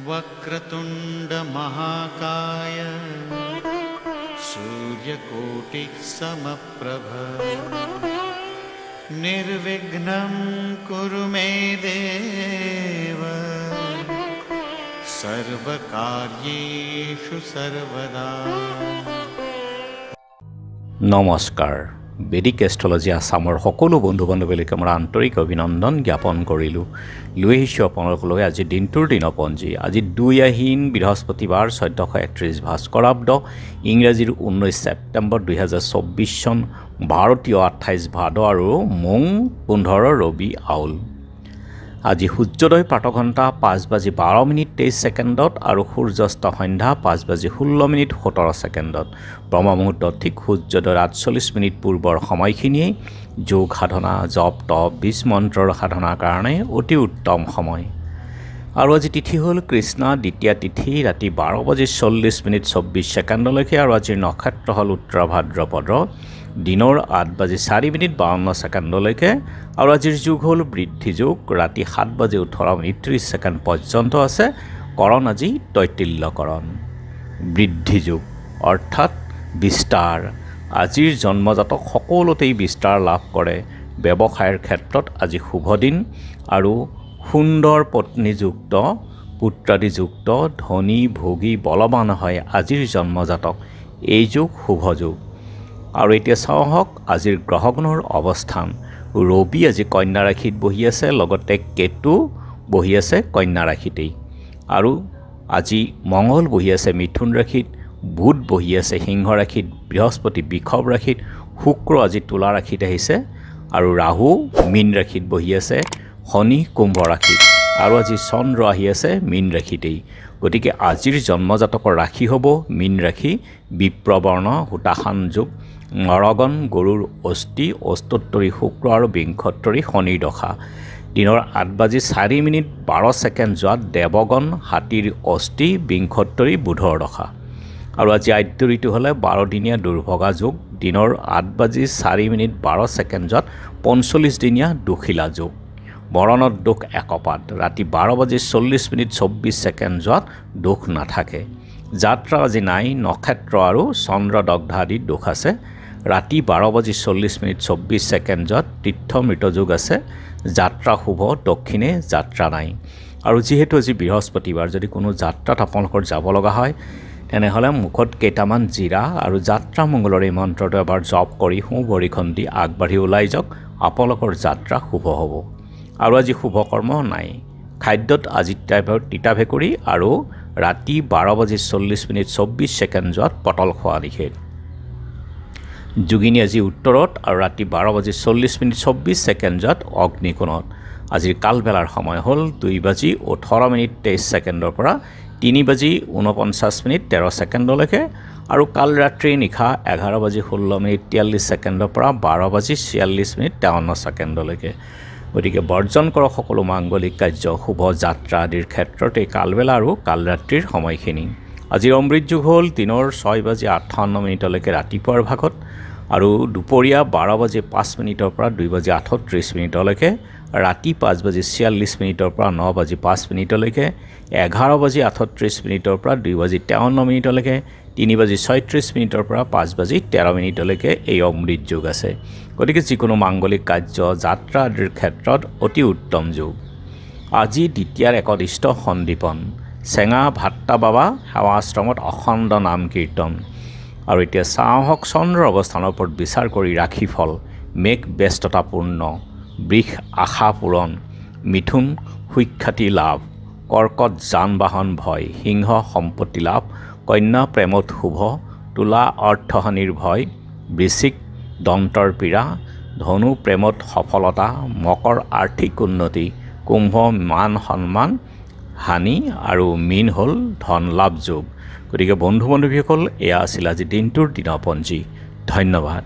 वक्रतुंड महाकाय सूर्यकोटि समप्रभ निर्विघ्नं कुरु मे देव सर्वकार्येषु सर्वदा। नमस्कार। বেদিক এষ্ট্ৰলজি আসামৰ সকলো বন্ধু বান্ধৱীলৈকে মোৰ আন্তৰিক অভিনন্দন জ্ঞাপন কৰিলোঁ। লৈ আহিছোঁ আপোনালোকলৈ আজি দিনটোৰ দিনপঞ্জী। আজি 2 আহিন বৃহস্পতিবাৰ 1431 ভাস্কৰাব্দ ইংৰাজীৰ 19 ছেপ্টেম্বৰ 2024 চন ভাৰতীয় 28 ভাদ আৰু মং 15 ৰবি আউল। আজি সূৰ্যোদয় প্ৰাতঃঘণ্টা 5:12:23 আৰু সূৰ্যাস্ত সন্ধ্যা 5:16:17 ব্ৰহ্ম মুহূৰ্ত ঠিক সূৰ্যোদয়ৰ 48 মিনিট পূৰ্বৰ সময়খিনিয়ে যোগ সাধনা জপ তপ বীজ মন্ত্ৰৰ সাধনাৰ কাৰণে অতি উত্তম সময়। আৰু আজি তিথি হ'ল কৃষ্ণা দ্বিতীয়া তিথি ৰাতি 12:40:24 আৰু আজিৰ নক্ষত্ৰ হ'ল উত্তৰ ভাদ্ৰপদ দিনৰ 8:04:52 আৰু আজিৰ যুগ হ'ল বৃদ্ধি যুগ ৰাতি 7:18:30 পৰ্যন্ত আছে। কৰণ আজি তৈতিল্যকৰণ। বৃদ্ধি যুগ অৰ্থাৎ বিস্তাৰ। আজিৰ জন্মজাতক সকলোতেই বিস্তাৰ লাভ কৰে। ব্যৱসায়ৰ ক্ষেত্ৰত আজি শুভ দিন আৰু সুন্দৰ পত্নীযুক্ত পুত্ৰাদিযুক্ত ধনী ভোগী বলৱান হয় আজিৰ জন্মজাতক। এই যুগ শুভ যুগ। আৰু এতিয়া চাওক আজিৰ গ্ৰহগণৰ অৱস্থান। ৰবি আজি কন্যা ৰাশিত বহি আছে, লগতে কেতু বহি আছে কন্যা ৰাশিতেই। আৰু আজি মঙ্গল বহি আছে মিথুন ৰাশিত, বুধ বহি আছে সিংহ ৰাশিত, বৃহস্পতি বৃষভ ৰাশিত, শুক্ৰ আজি তুলা ৰাশিত আহিছে আৰু ৰাহু মীন ৰাশিত বহি আছে, শনি কুম্ভ ৰাশিত আৰু আজি চন্দ্ৰ আহি আছে মীন ৰাশিতেই। গতিকে আজিৰ জন্মজাতকৰ ৰাশি হ'ব মীন ৰাশি। বিপ্ৰবৰ্ণ হুতাশান যুগ নৰগণ গৰুৰ অস্থি অস্তোত্তৰী শুক্ৰ আৰু বিংশোত্তৰী শনিৰ দশা। দিনৰ 8:04:12 যোৱাত দেৱগণ হাতীৰ অস্থি বিংশোত্তৰী বুধৰ দশা। আৰু আজি আদ্য ঋতু হ'লে 12দিনীয়া দুৰ্ভগা যুগ। দিনৰ 8:04:12 যোৱাত 45দিনীয়া দুখিলা যুগ। বৰণত দোষ একপাত। ৰাতি 12:40:24 যোৱাত দোষ নাথাকে। যাত্ৰা আজি নাই। নক্ষত্ৰ আৰু চন্দ্ৰ দগ্ধ আদিত দোষ আছে। ৰাতি 12:40:24 যোৱাত তীৰ্থ মৃত যোগ আছে। যাত্ৰা শুভ, দক্ষিণে যাত্ৰা নাই। আৰু যিহেতু আজি বৃহস্পতিবাৰ, যদি কোনো যাত্ৰাত আপোনালোকৰ যাব লগা হয় তেনেহ'লে মুখত কেইটামান জিৰা আৰু যাত্ৰা মংগলৰ এই মন্ত্ৰটো এবাৰ জপ কৰি সোঁ ভৰিখন দি আগবাঢ়ি ওলাই যাওক। আপোনালোকৰ যাত্ৰা শুভ হ'ব। আৰু আজি শুভ কৰ্ম নাই। খাদ্যত আজি তিতা ভেকুৰি আৰু ৰাতি 12:40:24 যোৱাত পটল খোৱা নিষেধ। যোগিনী আজি উত্তৰত আৰু ৰাতি 12:40:24 যোৱাত অগ্নিকোণত। আজিৰ কালবেলাৰ সময় হ'ল 2:18:23 পৰা 3:49:13 আৰু কাল ৰাত্ৰি নিশা 11:16:43 পৰা 12:46:53। গতিকে বৰ্জন কৰক সকলো মাংগলিক কাৰ্য শুভ যাত্ৰা আদিৰ ক্ষেত্ৰত এই কালবেলা আৰু কাল ৰাত্ৰিৰ সময়খিনি। আজিৰ অমৃত যুগ হ'ল দিনৰ 6:58 ৰাতিপুৱাৰ ভাগত আৰু দুপৰীয়া 12:05 পৰা 2:38 ৰাতি 5:46 পৰা 9:05 11:38 পৰা 2:53 3:36 পৰা 5:13 এই অমৃত যুগ আছে। গতিকে যিকোনো মাংগলিক কাৰ্য যাত্ৰা আদিৰ ক্ষেত্ৰত অতি উত্তম যুগ। আজি দ্বিতীয়াৰ একদিষ্ট সন্দীপন। চেঙা ভাট্টা বাবা সেৱা আশ্ৰমত অখণ্ড নাম কীৰ্তন। আৰু এতিয়া চাওক চন্দ্ৰৰ অৱস্থানৰ ওপৰত বিচাৰ কৰি ৰাশিফল। মেঘ ব্যস্ততাপূৰ্ণ, বৃষ আশা পূৰণ, মিথুন সুখ্যাতি লাভ, কৰ্কট যান বাহন ভয়, সিংহ সম্পত্তি লাভ, কন্যা প্ৰেমত শুভ, তুলা অৰ্থহানিৰ ভয়, বৃশ্চিক দন্তৰ পীড়া, ধনু প্ৰেমত সফলতা, মকৰ আৰ্থিক উন্নতি, কুম্ভ মান সন্মান হানি আৰু মীন হ'ল ধন লাভ যোগ। গতিকে বন্ধু বান্ধৱীসকল, এয়া আছিল আজি দিনটোৰ দিনপঞ্জী। ধন্যবাদ।